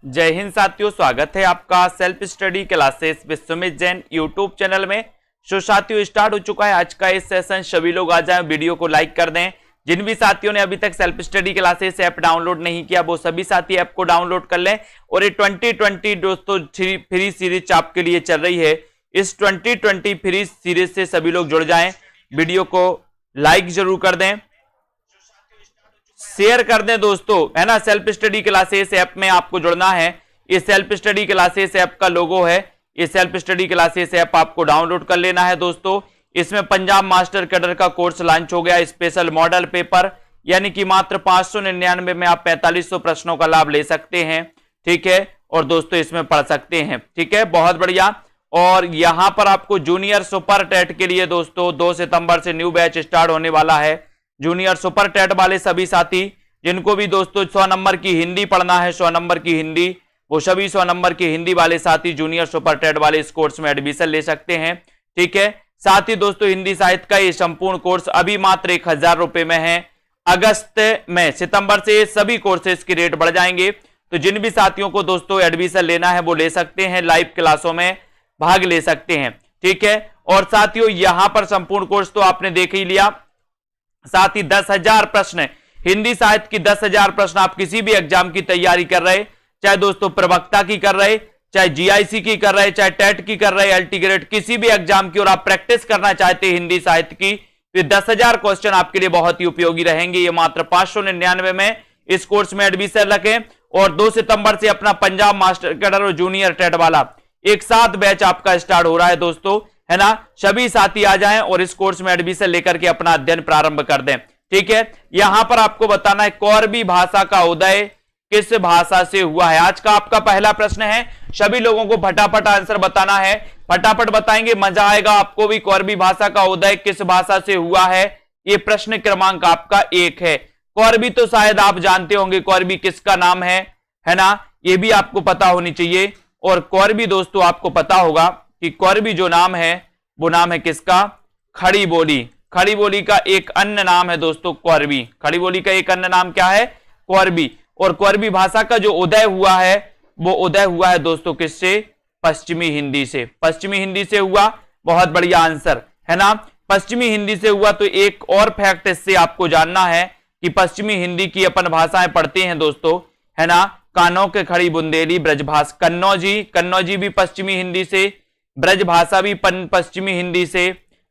जय हिंद साथियों, स्वागत है आपका self study classes Vishwamit Jain YouTube channel में। सो साथियों, स्टार्ट हो चुका है आज का इस सेशन। सभी लोग आ जाएं, वीडियो को लाइक कर दें। जिन भी साथियों ने अभी तक self study classes app download नहीं किया, वो सभी साथी ऐप को डाउनलोड कर लें। और ये 2020 दोस्तों फ्री सीरीज आपके लिए चल रही है। इस 2020 फ्री सीरीज से सभी लोग जुड़ जाएं। वीडियो को लाइक जरूर कर दें, शेयर कर दें दोस्तों, है ना। सेल्फ स्टडी क्लासेस ऐप में आपको जुड़ना है। ये सेल्फ स्टडी क्लासेस ऐप का लोगो है। ये सेल्फ स्टडी क्लासेस ऐप आपको डाउनलोड कर लेना है दोस्तों। इसमें पंजाब मास्टर कैडर का कोर्स लॉन्च हो गया। स्पेशल मॉडल पेपर यानी कि मात्र 599 में आप 4500 प्रश्नों का लाभ ले सकते हैं, ठीक है। और दोस्तों इसमें पढ़ सकते हैं, ठीक है, बहुत बढ़िया। और यहां पर आपको जूनियर सुपर टेट के लिए दोस्तों 2 सितंबर से न्यू बैच स्टार्ट होने वाला है। जूनियर सुपर टेट वाले सभी साथी जिनको भी दोस्तों 100 नंबर की हिंदी पढ़ना है, 100 नंबर की हिंदी, वो सभी 100 नंबर की हिंदी वाले साथी जूनियर सुपर टेट वाले इस कोर्स में एडमिशन ले सकते हैं, ठीक है। साथ ही दोस्तों हिंदी साहित्य का ये संपूर्ण कोर्स अभी मात्र 1000 रुपए में है। अगस्त में, सितंबर से सभी कोर्सेज के रेट बढ़ जाएंगे। तो जिन भी साथियों को दोस्तों एडमिशन लेना है वो ले सकते हैं, लाइव क्लासों में भाग ले सकते हैं, ठीक है। और साथियों यहां पर संपूर्ण कोर्स तो आपने देख ही लिया। साथ ही 10,000 प्रश्न, हिंदी साहित्य की 10,000 प्रश्न आप किसी भी एग्जाम की तैयारी कर रहे, चाहे दोस्तों प्रवक्ता की कर रहे, चाहे जीआईसी की कर रहे, चाहे टेट की कर रहे, एलटी ग्रेड किसी भी एग्जाम की, और आप प्रैक्टिस करना चाहते हैं हिंदी साहित्य की, तो 10,000 क्वेश्चन आपके लिए बहुत ही उपयोगी रहेंगे। ये मात्र 599 में इस कोर्स में एडमिशन रखें। और 2 सितंबर से अपना पंजाब मास्टर कैडर और जूनियर टेट वाला एक साथ बैच आपका स्टार्ट हो रहा है दोस्तों, है ना। सभी साथी आ जाएं और इस कोर्स में एडमिशन लेकर के अपना अध्ययन प्रारंभ कर दें, ठीक है। यहां पर आपको बताना है कोरबी भाषा का उदय किस भाषा से हुआ है। आज का आपका पहला प्रश्न है। सभी लोगों को फटाफट आंसर बताना है, फटाफट बताएंगे, मजा आएगा आपको भी। कोरबी भाषा का उदय किस भाषा से हुआ है, ये प्रश्न क्रमांक आपका 1 है। कोरबी तो शायद आप जानते होंगे, कोरबी किसका नाम है ना, ये भी आपको पता होनी चाहिए। और कोरबी दोस्तों आपको पता होगा कि कोरबी जो नाम है वो नाम है किसका, खड़ी बोली। खड़ी बोली का एक अन्य नाम है दोस्तों कोरबी। खड़ी बोली का एक अन्य नाम क्या है, कोरबी। और कोरबी भाषा का जो उदय हुआ है वो उदय हुआ है दोस्तों किससे, पश्चिमी हिंदी से। पश्चिमी हिंदी से हुआ, बहुत बढ़िया आंसर, है ना। पश्चिमी हिंदी से हुआ। तो एक और फैक्ट इससे आपको जानना है कि पश्चिमी हिंदी की अपन भाषाएं पढ़ते हैं दोस्तों, है ना। कानों के खड़ी बुंदेली, ब्रजभाषा, कन्नौजी भी पश्चिमी हिंदी से, ब्रजभाषा भी पश्चिमी हिंदी से,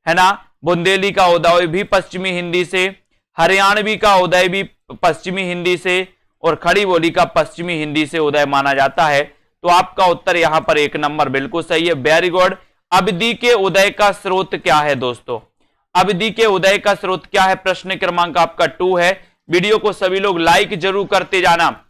है ना। बुंदेली का उदय भी पश्चिमी हिंदी से, हरियाणवी का उदय भी पश्चिमी हिंदी से, और खड़ी बोली का पश्चिमी हिंदी से उदय माना जाता है। तो आपका उत्तर यहां पर 1 नंबर बिल्कुल सही है, वेरी गुड। अवधि के उदय का स्रोत क्या है दोस्तों, अवधि के उदय का स्रोत क्या है, प्रश्न क्रमांक आपका 2 है। वीडियो को सभी लोग लाइक जरूर करते जाना,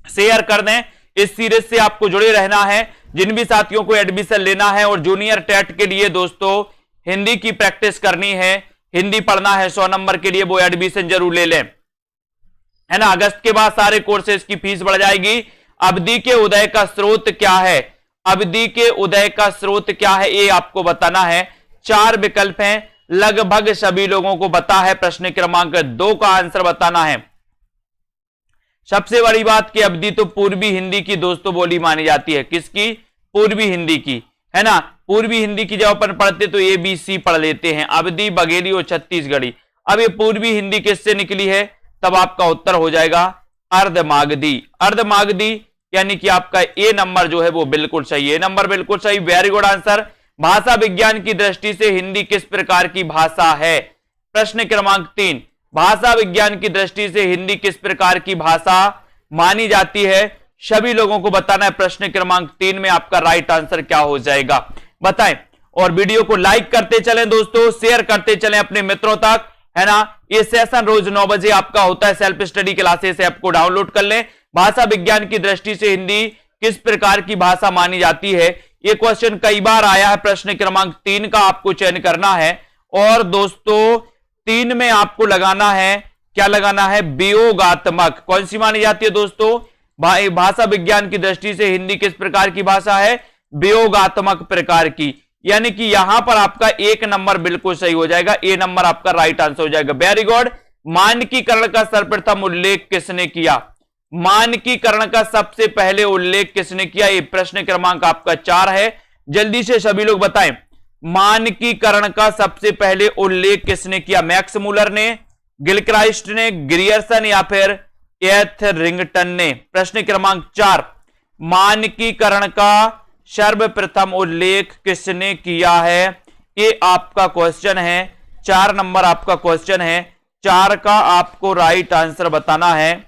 शेयर कर दें। इस सीरीज से आपको जुड़े रहना है। जिन भी साथियों को एडमिशन लेना है और जूनियर टेट के लिए दोस्तों हिंदी की प्रैक्टिस करनी है, हिंदी पढ़ना है 100 नंबर के लिए, वो एडमिशन जरूर ले लें, है ना। अगस्त के बाद सारे कोर्सेज की फीस बढ़ जाएगी। अवधि के उदय का स्रोत क्या है, अवधि के उदय का स्रोत क्या है, ये आपको बताना है। 4 विकल्प हैं, लगभग सभी लोगों को पता है। प्रश्न क्रमांक 2 का आंसर बताना है। सबसे बड़ी बात कि अवधि तो पूर्वी हिंदी की दोस्तों बोली मानी जाती है, किसकी, पूर्वी हिंदी की, है ना। पूर्वी हिंदी की जब अपन पढ़ते तो ABC पढ़ लेते हैं, अवधि, बघेली और छत्तीसगढ़ी। अब ये पूर्वी हिंदी किससे निकली है, तब आपका उत्तर हो जाएगा अर्धमागधी। अर्धमागधी यानी कि आपका ए नंबर जो है वो बिल्कुल सही है, ए नंबर बिल्कुल सही, वेरी गुड आंसर। भाषा विज्ञान की दृष्टि से हिंदी किस प्रकार की भाषा है, प्रश्न क्रमांक 3। भाषा विज्ञान की दृष्टि से हिंदी किस प्रकार की भाषा मानी जाती है, सभी लोगों को बताना है। प्रश्न क्रमांक 3 में आपका राइट आंसर क्या हो जाएगा, बताएं। और वीडियो को लाइक करते चलें दोस्तों, शेयर करते चलें अपने मित्रों तक, है ना। ये सेशन रोज 9 बजे आपका होता है। सेल्फ स्टडी क्लासेस ऐप को डाउनलोड कर लें। भाषा विज्ञान की दृष्टि से हिंदी किस प्रकार की भाषा मानी जाती है, ये क्वेश्चन कई बार आया है। प्रश्न क्रमांक 3 का आपको चयन करना है। और दोस्तों 3 में आपको लगाना है, क्या लगाना है, वियोगात्मक। कौन सी मानी जाती है दोस्तों, भाषा विज्ञान की दृष्टि से हिंदी किस प्रकार की भाषा है, वियोगात्मक प्रकार की। यानी कि यहां पर आपका 1 नंबर बिल्कुल सही हो जाएगा, ए नंबर आपका राइट आंसर हो जाएगा, वेरी गुड। मानकीकरण का सर्वप्रथम उल्लेख किसने किया, मानकीकरण का सबसे पहले उल्लेख किसने किया? ये प्रश्न क्रमांक आपका 4 है। जल्दी से सभी लोग बताएं, मानकीकरण का सबसे पहले उल्लेख किसने किया? मैक्स मूलर ने, गिलक्राइस्ट ने, ग्रियर्सन या फिर एथरिंगटन ने? प्रश्न क्रमांक 4, मानकीकरण का सर्वप्रथम उल्लेख किसने किया है? ये आपका क्वेश्चन है, 4 नंबर आपका क्वेश्चन है। 4 का आपको राइट आंसर बताना है।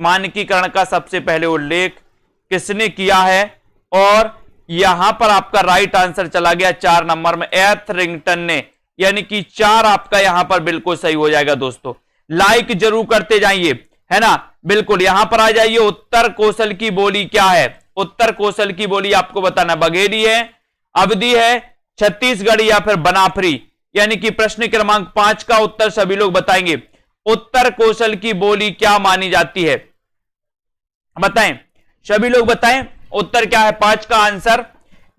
मानकीकरण का सबसे पहले उल्लेख किसने किया है? और यहां पर आपका राइट आंसर चला गया 4 नंबर में, एथरिंगटन ने, यानी कि 4 आपका यहां पर बिल्कुल सही हो जाएगा। दोस्तों लाइक जरूर करते जाइए, है ना। बिल्कुल यहां पर आ जाइए। उत्तर कौशल की बोली क्या है? उत्तर कौशल की बोली आपको बताना, बघेली है, अवधी है, छत्तीसगढ़ी या फिर बनाफरी? यानी कि प्रश्न क्रमांक 5 का उत्तर सभी लोग बताएंगे। उत्तर कौशल की बोली क्या मानी जाती है? बताएं, सभी लोग बताएं उत्तर क्या है 5 का आंसर।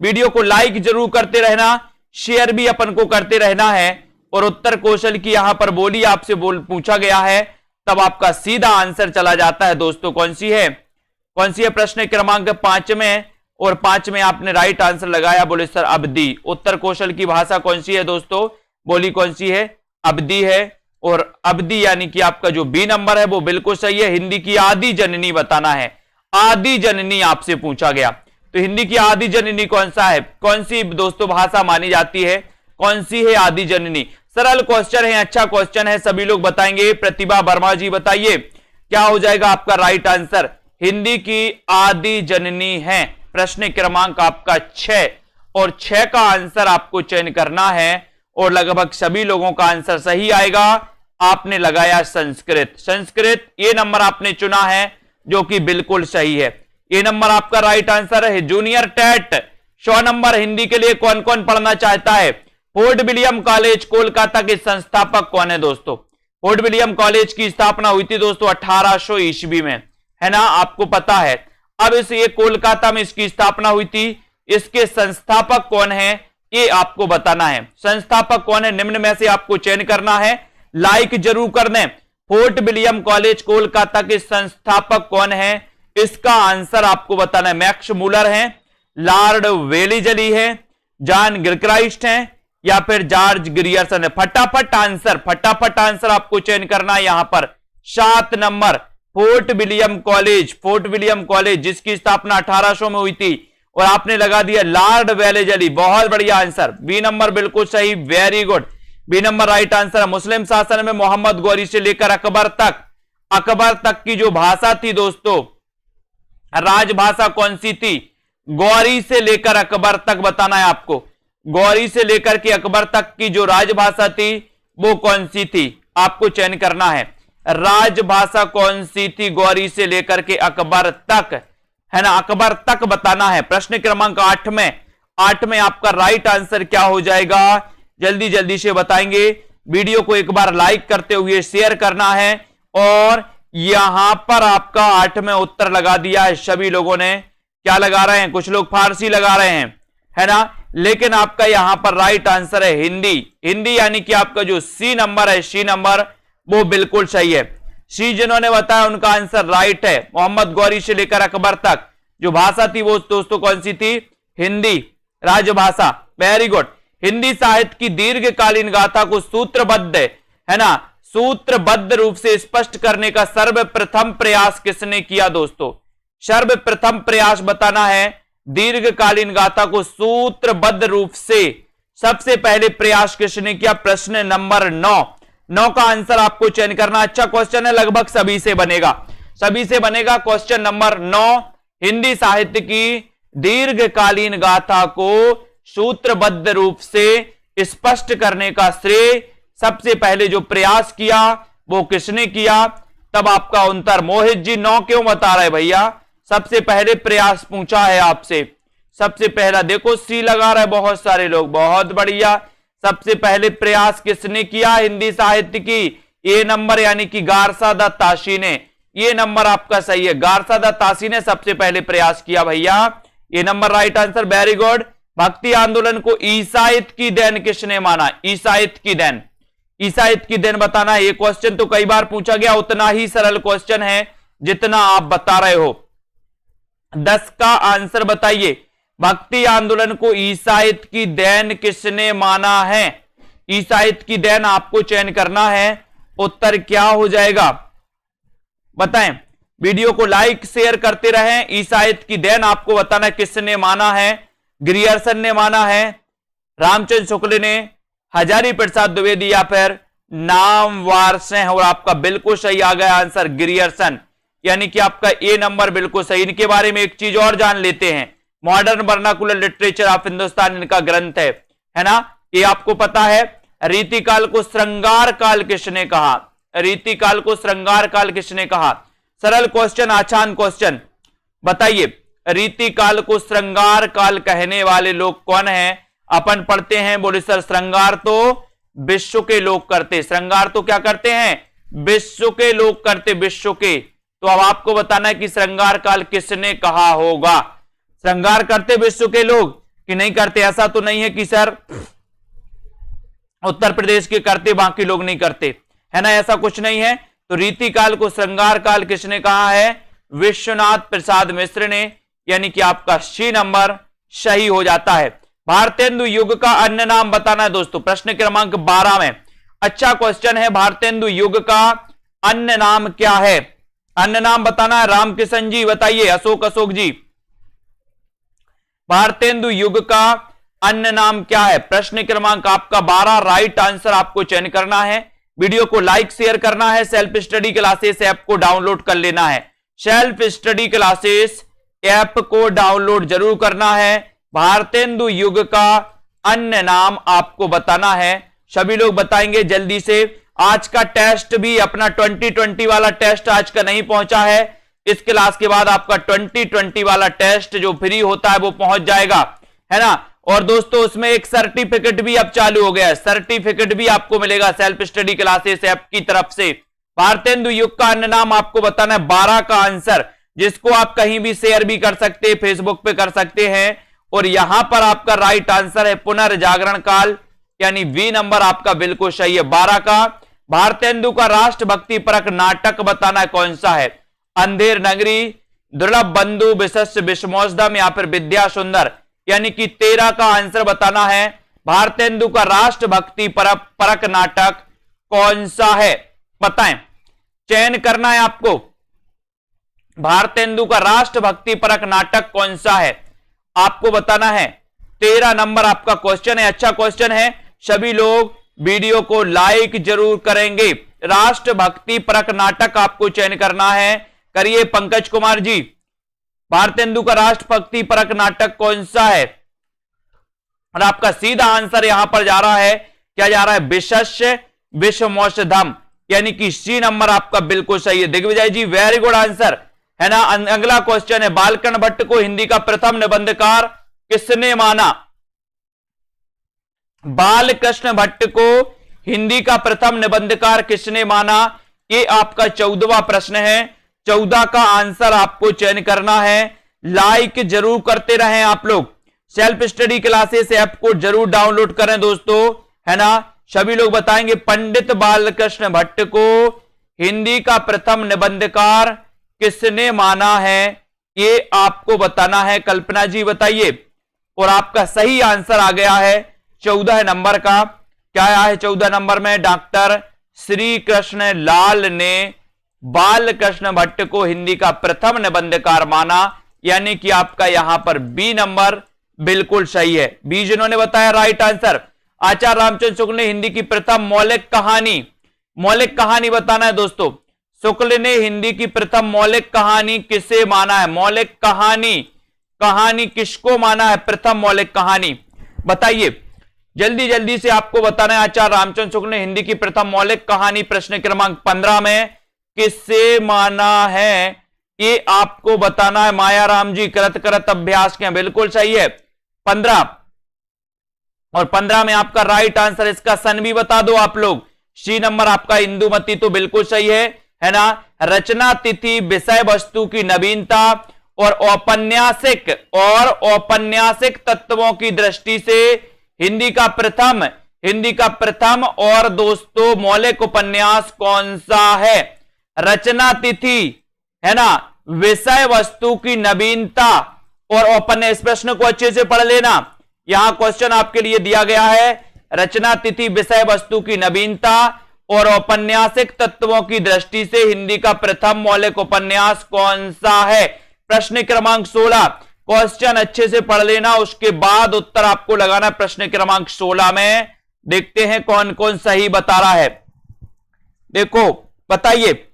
वीडियो को लाइक जरूर करते रहना, शेयर भी अपन को करते रहना है। और उत्तर कौशल की यहां पर बोली आपसे पूछा गया है, तब आपका सीधा आंसर चला जाता है। दोस्तों कौन सी है? कौन सी है? प्रश्न क्रमांक 5 में, और 5 में आपने राइट आंसर लगाया, बोले सर अवधी। उत्तर कौशल की भाषा कौन सी है दोस्तों? बोली कौन सी है? अवधी है। और अवधी यानी कि आपका जो बी नंबर है वो बिल्कुल सही है। हिंदी की आदि जननी बताना है, आदि जननी आपसे पूछा गया, तो हिंदी की आदि जननी कौन सा है? कौन सी दोस्तों भाषा मानी जाती है? कौन सी है आदि जननी? सरल क्वेश्चन है, अच्छा क्वेश्चन है, सभी लोग बताएंगे। प्रतिभा वर्मा जी बताइए क्या हो जाएगा आपका राइट आंसर? हिंदी की आदि जननी है। प्रश्न क्रमांक आपका 6, और 6 का आंसर आपको चयन करना है, और लगभग सभी लोगों का आंसर सही आएगा। आपने लगाया संस्कृत, संस्कृत ये नंबर आपने चुना है जो कि बिल्कुल सही है। ये नंबर आपका राइट आंसर है। जूनियर टेट 100 नंबर हिंदी के लिए कौन कौन पढ़ना चाहता है? फोर्ट विलियम कॉलेज कोलकाता के संस्थापक कौन है दोस्तों? फोर्ट विलियम कॉलेज की स्थापना हुई थी दोस्तों 1800 ईस्वी में, है ना, आपको पता है। अब ये कोलकाता में इसकी स्थापना हुई थी। इसके संस्थापक कौन है ये आपको बताना है। संस्थापक कौन है? निम्न में से आपको चयन करना है। लाइक जरूर कर दें। फोर्ट विलियम कॉलेज कोलकाता के संस्थापक कौन है? इसका आंसर आपको बताना है। मैक्स मूलर है, लॉर्ड वेलीजली है, जॉन गिलक्राइस्ट है, या फिर जॉर्ज ग्रियर्सन है? फटाफट आंसर आपको चयन करना है। यहां पर 7 number fort William college, fort William college जिसकी स्थापना 1800 में हुई थी, और आपने लगा दिया लॉर्ड वेलीजली। बहुत बढ़िया आंसर, बी नंबर बिल्कुल सही, very good, B number right answer है। मुस्लिम शासन में मोहम्मद गौरी से लेकर अकबर तक की जो भाषा थी दोस्तों, राजभाषा कौन सी थी? गौरी से लेकर अकबर तक बताना है आपको। गौरी से लेकर के अकबर तक की जो राजभाषा थी वो कौन सी थी? आपको चयन करना है। राजभाषा कौन सी थी गौरी से लेकर के अकबर तक, है ना, अकबर तक बताना है। प्रश्न क्रमांक 8 में आपका राइट आंसर क्या हो जाएगा? जल्दी जल्दी से बताएंगे। वीडियो को एक बार लाइक करते हुए शेयर करना है। और यहां पर आपका 8 में उत्तर लगा दिया है सभी लोगों ने। क्या लगा रहे हैं? कुछ लोग फारसी लगा रहे हैं, है ना, लेकिन आपका यहां पर राइट आंसर है हिंदी। हिंदी यानी कि आपका जो सी नंबर है, सी नंबर, वो बिल्कुल सही है। सी जिन्होंने बताया उनका आंसर राइट है। मोहम्मद गौरी से लेकर अकबर तक जो भाषा थी वो दोस्तों कौन सी थी? हिंदी राजभाषा। Very good. हिंदी साहित्य की दीर्घकालीन गाथा को सूत्रबद्ध, है ना, सूत्रबद्ध रूप से स्पष्ट करने का सर्वप्रथम प्रयास किसने किया दोस्तों? सर्वप्रथम प्रयास बताना है। दीर्घकालीन गाथा को सूत्रबद्ध रूप से सबसे पहले प्रयास किसने किया? प्रश्न नंबर 9 का आंसर आपको चयन करना। अच्छा क्वेश्चन है, लगभग सभी से बनेगा। क्वेश्चन नंबर 9, हिंदी साहित्य की दीर्घकालीन गाथा को सूत्रबद्ध रूप से स्पष्ट करने का श्रेय सबसे पहले जो प्रयास किया वो किसने किया? तब आपका उत्तर मोहित जी 9 क्यों बता रहे भैया? सबसे पहले प्रयास पूछा है आपसे। सबसे पहला देखो सी लगा रहे बहुत सारे लोग, बहुत बढ़िया। सबसे पहले प्रयास किसने किया हिंदी साहित्य की? ए नंबर यानी कि गारसा द ताशी ने। ये नंबर आपका सही है, गारसा द ताशी ने सबसे पहले प्रयास किया भैया। ये number right answer, very good. भक्ति आंदोलन को ईसाइत की देन किसने माना? ईसाइत की देन, ईसाइत की देन बताना है। ये क्वेश्चन तो कई बार पूछा गया, उतना ही सरल क्वेश्चन है, जितना आप बता रहे हो। 10 का आंसर बताइए। भक्ति आंदोलन को ईसाइत की देन किसने माना है? ईसाइत की देन आपको चयन करना है। उत्तर क्या हो जाएगा बताएं। वीडियो को लाइक शेयर करते रहें। ईसाइत की देन आपको बताना किसने माना है। ग्रियर्सन ने माना है, रामचंद्र शुक्ल ने, हजारी प्रसाद द्विवेदी या फिर नामवर सिंह। और आपका बिल्कुल सही आ गया आंसर ग्रियर्सन, यानी कि आपका ए नंबर बिल्कुल सही। इनके बारे में एक चीज और जान लेते हैं। Modern vernacular literature of Hindustan इनका ग्रंथ है ना। ये आपको पता है। रीतिकाल को श्रृंगार काल किसने कहा? रीतिकाल को श्रृंगार काल किसने कहा? सरल क्वेश्चन, आसान क्वेश्चन बताइए। रीतिकाल को श्रृंगार काल कहने वाले लोग कौन हैं? अपन पढ़ते हैं, बोले सर श्रृंगार तो विश्व के लोग करते। श्रृंगार तो क्या करते हैं? विश्व के लोग करते, विश्व के। तो अब आपको बताना है कि श्रृंगार काल किसने कहा होगा। श्रृंगार करते विश्व के लोग कि नहीं करते? ऐसा तो नहीं है कि सर उत्तर प्रदेश के करते बाकी लोग नहीं करते, है ना, ऐसा कुछ नहीं है। तो रीतिकाल को श्रृंगार काल किसने कहा है? विश्वनाथ प्रसाद मिश्र ने, यानी कि आपका सी नंबर सही हो जाता है। भारतेंदु युग का अन्य नाम बताना है दोस्तों, प्रश्न क्रमांक 12 में। अच्छा क्वेश्चन है। भारतेंदु युग का अन्य नाम क्या है? अन्य नाम बताना है। रामकिशन जी बताइए, अशोक जी, भारतेंदु युग का अन्य नाम क्या है? प्रश्न क्रमांक आपका 12। राइट आंसर आपको चयन करना है। वीडियो को लाइक शेयर करना है। सेल्फ स्टडी क्लासेस ऐप को डाउनलोड कर लेना है। सेल्फ स्टडी क्लासेस ऐप को डाउनलोड जरूर करना है। भारतेंदु युग का अन्य नाम आपको बताना है। सभी लोग बताएंगे जल्दी से। आज का टेस्ट भी अपना 2020 वाला टेस्ट आज का नहीं पहुंचा है। इस क्लास के बाद आपका 2020 वाला टेस्ट जो फ्री होता है वो पहुंच जाएगा, है ना। और दोस्तों उसमें एक सर्टिफिकेट भी अब चालू हो गया है। सर्टिफिकेट भी आपको मिलेगा सेल्फ स्टडी क्लासेस ऐप की तरफ से। भारतेंदु युग का अन्य नाम आपको बताना है। 12 का आंसर, जिसको आप कहीं भी शेयर भी कर सकते हैं, फेसबुक पे कर सकते हैं। और यहां पर आपका राइट आंसर है पुनर्जागरण काल, यानी बी नंबर आपका बिल्कुल सही है। 12 का। भारतेंदु का राष्ट्रभक्ति परक नाटक बताना है कौन सा है? अंधेर नगरी, दुर्लभ बंधु, विशस्य विषमोषधम या फिर विद्या सुंदर, यानी कि 13 का आंसर बताना है। भारतेंदु का राष्ट्रभक्ति परक नाटक कौन सा है बताएं। चयन करना है आपको। भारतेंदु का राष्ट्रभक्ति परक नाटक कौन सा है आपको बताना है। 13 नंबर आपका क्वेश्चन है। अच्छा क्वेश्चन है। सभी लोग वीडियो को लाइक जरूर करेंगे। राष्ट्रभक्ति परक नाटक आपको चयन करना है। करिए पंकज कुमार जी। भारतेंदु का राष्ट्रभक्ति परक नाटक कौन सा है? और आपका सीधा आंसर यहां पर जा रहा है, क्या जा रहा है? विशस्य विषमोषधम, यानी कि सी नंबर आपका बिल्कुल सही है। दिग्विजय जी वेरी गुड आंसर, है ना। अगला क्वेश्चन है। बालकृष्ण भट्ट को हिंदी का प्रथम निबंधकार किसने माना? बालकृष्ण भट्ट को हिंदी का प्रथम निबंधकार किसने माना? ये आपका 14वां प्रश्न है। 14 का आंसर आपको चयन करना है। लाइक जरूर करते रहें आप लोग। सेल्फ स्टडी क्लासेस ऐप को जरूर डाउनलोड करें दोस्तों, है ना। सभी लोग बताएंगे पंडित बालकृष्ण भट्ट को हिंदी का प्रथम निबंधकार किसने माना है, ये आपको बताना है। कल्पना जी बताइए। और आपका सही आंसर आ गया है 14 नंबर का। क्या आया है 14 नंबर में? डॉक्टर श्री कृष्ण लाल ने बालकृष्ण भट्ट को हिंदी का प्रथम निबंधकार माना, यानी कि आपका यहां पर बी नंबर बिल्कुल सही है। बी जिन्होंने बताया राइट आंसर। आचार्य रामचंद्र शुक्ल ने हिंदी की प्रथम मौलिक कहानी बताना है दोस्तों। शुक्ल ने हिंदी की प्रथम मौलिक कहानी किसे माना है? मौलिक कहानी किसको माना है? प्रथम मौलिक कहानी बताइए। जल्दी जल्दी से आपको बताना है। आचार्य रामचंद्र शुक्ल ने हिंदी की प्रथम मौलिक कहानी प्रश्न क्रमांक 15 में किसे माना है, ये आपको बताना है। मायाराम जी करत अभ्यास के बिल्कुल सही है। 15 और 15 में आपका राइट आंसर, इसका सन भी बता दो आप लोग। सी नंबर आपका इंदुमती तो बिल्कुल सही है ना। रचना तिथि, विषय वस्तु की नवीनता और औपन्यासिक तत्वों की दृष्टि से हिंदी का प्रथम और दोस्तों मौलिक उपन्यास कौन सा है? रचना तिथि, है ना, विषय वस्तु की नवीनता और औपन्यास। इस प्रश्न को अच्छे से पढ़ लेना। यहां क्वेश्चन आपके लिए दिया गया है, रचना तिथि, विषय वस्तु की नवीनता और औपन्यासिक तत्वों की दृष्टि से हिंदी का प्रथम मौलिक उपन्यास कौन सा है। प्रश्न क्रमांक 16। क्वेश्चन अच्छे से पढ़ लेना, उसके बाद उत्तर आपको लगाना। प्रश्न क्रमांक 16 में देखते हैं कौन कौन सही बता रहा है। देखो बताइए।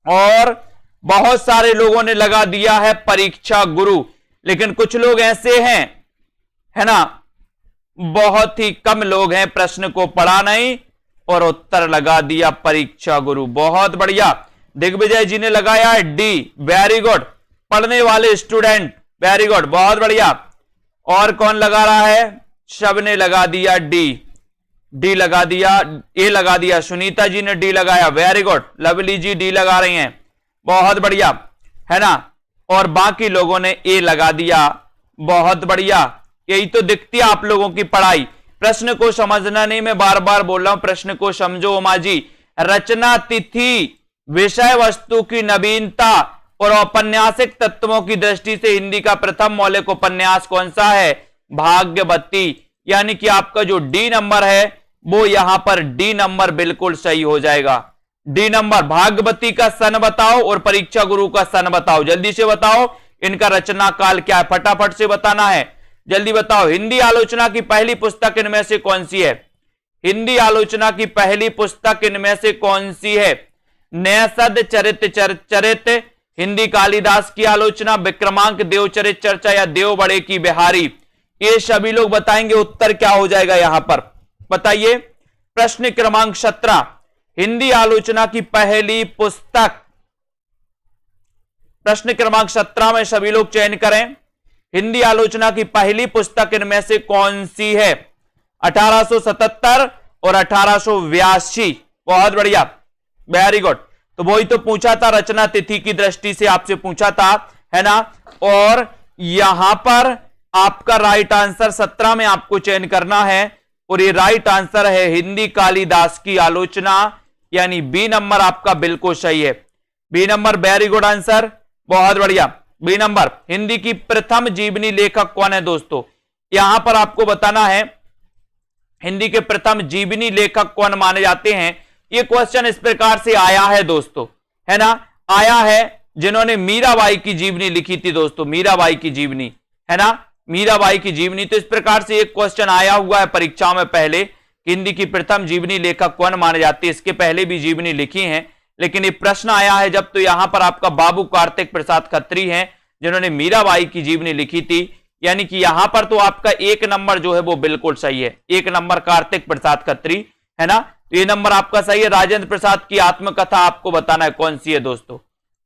और बहुत सारे लोगों ने लगा दिया है परीक्षा गुरु, लेकिन कुछ लोग ऐसे हैं, है ना, बहुत ही कम लोग हैं, प्रश्न को पढ़ा नहीं और उत्तर लगा दिया परीक्षा गुरु। बहुत बढ़िया। दिग्विजय जी ने लगाया है डी, वेरी गुड। पढ़ने वाले स्टूडेंट, वेरी गुड, बहुत बढ़िया। और कौन लगा रहा है? सब ने लगा दिया डी लगा दिया, ए लगा दिया। सुनीता जी ने डी लगाया, very good. Lovely G D लगा रही हैं, बहुत बढ़िया, है ना। और बाकी लोगों ने ए लगा दिया, बहुत बढ़िया। यही तो दिखती है आप लोगों की पढ़ाई। प्रश्न को समझना नहीं, मैं बार बार बोल रहा हूं, प्रश्न को समझो उमा जी। रचना तिथि, विषय वस्तु की नवीनता और औपन्यासिक तत्वों की दृष्टि से हिंदी का प्रथम मौलिक उपन्यास कौन सा है? भाग्यवती। यानी कि आपका जो डी नंबर है वो यहां पर डी नंबर बिल्कुल सही हो जाएगा। D number. भाग्यवती का सन बताओ और परीक्षा गुरु का सन बताओ, जल्दी से बताओ। इनका रचना काल क्या है, फटाफट से बताना है, जल्दी बताओ। हिंदी आलोचना की पहली पुस्तक इनमें से कौन सी है? हिंदी आलोचना की पहली पुस्तक इनमें से कौन सी है? नैषद चरित, हिंदी कालिदास की आलोचना, विक्रमांक देवचरित चर्चा या देव बड़े की बिहारी। ये सभी लोग बताएंगे उत्तर क्या हो जाएगा यहां पर, बताइए। प्रश्न क्रमांक 17, हिंदी आलोचना की पहली पुस्तक। प्रश्न क्रमांक 17 में सभी लोग चयन करें। हिंदी आलोचना की पहली पुस्तक इनमें से कौन सी है? 1877 और 1882। बहुत बढ़िया, वेरी गुड। तो वही तो पूछा था, रचना तिथि की दृष्टि से आपसे पूछा था, है ना। और यहां पर आपका राइट आंसर 17 में आपको चयन करना है और ये राइट आंसर है हिंदी कालिदास की आलोचना, यानी बी नंबर आपका बिल्कुल सही है। B number, very good answer, बहुत बढ़िया। B number. हिंदी की प्रथम जीवनी लेखक कौन है दोस्तों? यहां पर आपको बताना है हिंदी के प्रथम जीवनी लेखक कौन माने जाते हैं। ये क्वेश्चन इस प्रकार से आया है दोस्तों, है ना, आया है जिन्होंने मीराबाई की जीवनी लिखी थी दोस्तों, मीराबाई की जीवनी, है ना, मीराबाई की जीवनी। तो इस प्रकार से एक क्वेश्चन आया हुआ है परीक्षाओं में पहले, हिंदी की प्रथम जीवनी लेखक कौन माने जाते हैं। इसके पहले भी जीवनी लिखी है, लेकिन ये प्रश्न आया है जब, तो यहां पर आपका बाबू कार्तिक प्रसाद खत्री हैं जिन्होंने मीराबाई की जीवनी लिखी थी। यानी कि यहां पर तो आपका एक नंबर जो है वो बिल्कुल सही है, एक नंबर कार्तिक प्रसाद खत्री, है ना। तो ये नंबर आपका सही है। राजेंद्र प्रसाद की आत्मकथा आपको बताना है कौन सी है दोस्तों।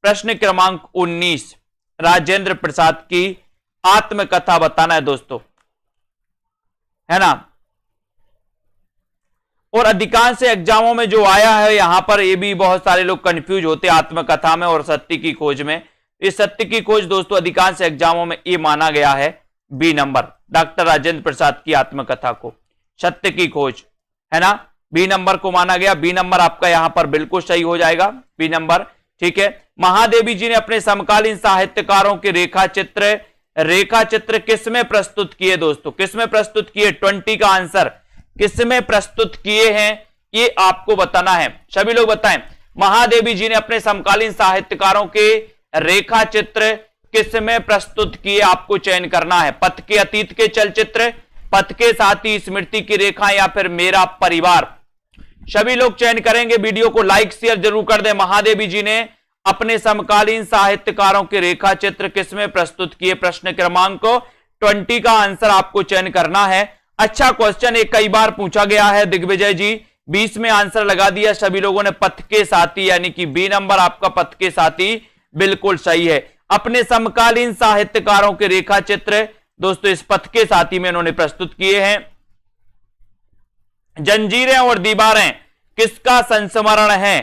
प्रश्न क्रमांक 19, राजेंद्र प्रसाद की आत्मकथा बताना है दोस्तों, है ना। और अधिकांश एग्जामों में जो आया है यहां पर, ये भी बहुत सारे लोग कंफ्यूज होते हैं आत्मकथा में और सत्य की खोज में। इस सत्य की खोज दोस्तों अधिकांश एग्जामों में ये माना गया है B number, doctor Rajendra Prasad की आत्मकथा को, सत्य की खोज, है ना, बी नंबर को माना गया। बी नंबर आपका यहां पर बिल्कुल सही हो जाएगा, बी नंबर, ठीक है। महादेवी जी ने अपने समकालीन साहित्यकारों के रेखा चित्र किसमें प्रस्तुत किए दोस्तों? किसमें प्रस्तुत किए? 20 का आंसर, किसमें प्रस्तुत किए हैं ये आपको बताना है। सभी लोग बताएं, महादेवी जी ने अपने समकालीन साहित्यकारों के रेखा चित्र किसमें प्रस्तुत किए, आपको चयन करना है। पथ के अतीत के चलचित्र, पथ के साथी, स्मृति की रेखा या फिर मेरा परिवार। सभी लोग चयन करेंगे। वीडियो को लाइक शेयर जरूर कर दें। महादेवी जी ने अपने समकालीन साहित्यकारों के रेखा चित्र किसमें प्रस्तुत किए? प्रश्न क्रमांक 20 का आंसर आपको चयन करना है। अच्छा क्वेश्चन, एक कई बार पूछा गया है। दिग्विजय जी 20 में आंसर लगा दिया सभी लोगों ने, पथ के साथी, यानी कि बी नंबर आपका पथ के साथी बिल्कुल सही है। अपने समकालीन साहित्यकारों के रेखा चित्र दोस्तों इस पथ के साथी में इन्होंने प्रस्तुत किए हैं। जंजीरें और दीवारें किसका संस्मरण है?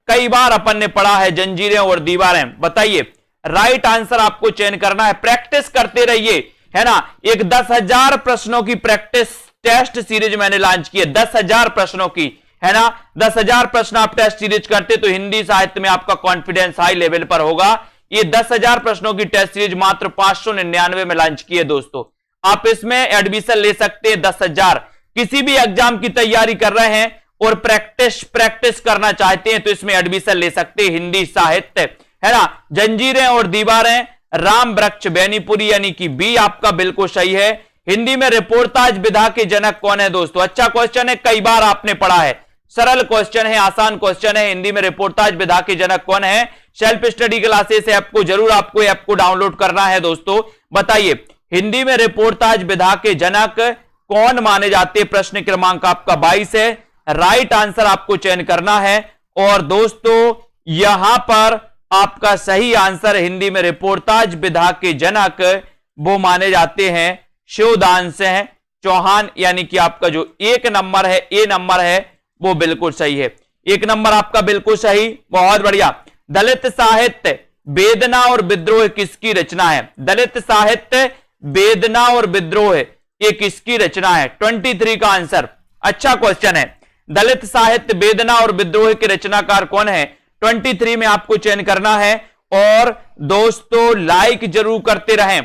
कई बार अपन ने पढ़ा है जंजीरें और दीवारें, बताइए। राइट आंसर आपको चयन करना है। प्रैक्टिस करते रहिए, है ना। एक 10,000 प्रश्नों की प्रैक्टिस टेस्ट सीरीज मैंने लॉन्च की है, 10,000 प्रश्नों की, है ना। 10,000 प्रश्न आप टेस्ट सीरीज करते तो हिंदी साहित्य में आपका कॉन्फिडेंस हाई लेवल पर होगा। ये 10,000 प्रश्नों की टेस्ट सीरीज मात्र 599 में लॉन्च की है दोस्तों। आप इसमें एडमिशन ले सकते हैं। 10,000 किसी भी एग्जाम की तैयारी कर रहे हैं और प्रैक्टिस करना चाहते हैं तो इसमें एडमिशन ले सकते हैं। हिंदी साहित्य, है ना। जंजीरें और दीवारें, राम वृक्ष बेनीपुरी, यानी कि बी आपका बिल्कुल सही है। हिंदी में रिपोर्टाज विधा के जनक कौन है दोस्तों? अच्छा क्वेश्चन है, कई बार आपने पढ़ा है, सरल क्वेश्चन है, आसान क्वेश्चन है। हिंदी में रिपोर्टाज विधा के जनक कौन है? सेल्फ स्टडी क्लासेस ऐप को जरूर आपको ऐप को डाउनलोड करना है दोस्तों। बताइए हिंदी में रिपोर्टाज विधा के जनक कौन माने जाते हैं? प्रश्न क्रमांक आपका 22 है। राइट आंसर आपको चयन करना है। और दोस्तों यहां पर आपका सही आंसर हिंदी में रिपोर्टाज विधा के जनक वो माने जाते हैं शिवदान सिंह चौहान, यानी कि आपका जो 1 नंबर है, ए नंबर है, वो बिल्कुल सही है। 1 नंबर आपका बिल्कुल सही, बहुत बढ़िया। दलित साहित्य वेदना और विद्रोह किसकी रचना है? दलित साहित्य वेदना और विद्रोह ये किसकी रचना है? 23 का आंसर। अच्छा क्वेश्चन है। दलित साहित्य वेदना और विद्रोह के रचनाकार कौन है? 23 में आपको चयन करना है। और दोस्तों लाइक जरूर करते रहें।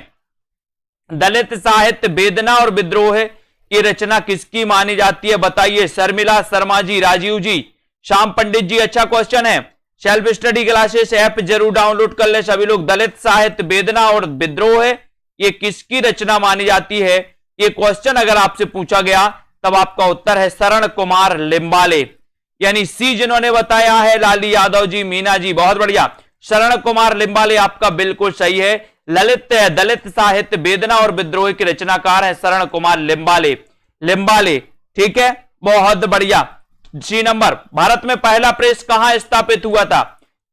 दलित साहित्य वेदना और विद्रोह की रचना किसकी मानी जाती है? बताइए। शर्मिला शर्मा जी, राजीव जी, श्याम पंडित जी। अच्छा क्वेश्चन है। सेल्फ स्टडी क्लासेस ऐप जरूर डाउनलोड कर ले सभी लोग। दलित साहित्य वेदना और विद्रोह ये किसकी रचना मानी जाती है? ये क्वेश्चन अगर आपसे पूछा गया तब आपका उत्तर है शरण कुमार लिम्बाले, यानी सी जिन्होंने बताया है लाली यादव जी, मीना जी, बहुत बढ़िया। शरण कुमार लिम्बाले आपका बिल्कुल सही है। दलित साहित्य वेदना और विद्रोह के रचनाकार है शरण कुमार लिम्बाले, ठीक है, बहुत बढ़िया। सी नंबर। भारत में पहला प्रेस कहां स्थापित हुआ था?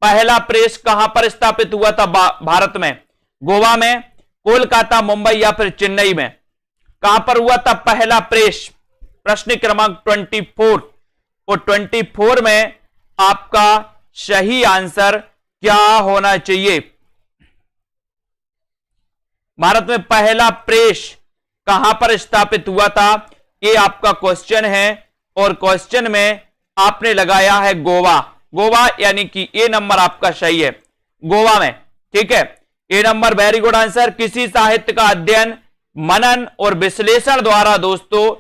पहला प्रेस कहां पर स्थापित हुआ था भारत में? गोवा में, कोलकाता, मुंबई या फिर चेन्नई में? कहां पर हुआ था पहला प्रेस? प्रश्न क्रमांक 24। और 24 में आपका सही आंसर क्या होना चाहिए? भारत में पहला प्रेस कहां पर स्थापित हुआ था? ये आपका क्वेश्चन है। और क्वेश्चन में आपने लगाया है गोवा, यानी कि ए नंबर आपका सही है, गोवा में, ठीक है। ए नंबर वेरी गुड आंसर। किसी साहित्य का अध्ययन, मनन और विश्लेषण द्वारा दोस्तों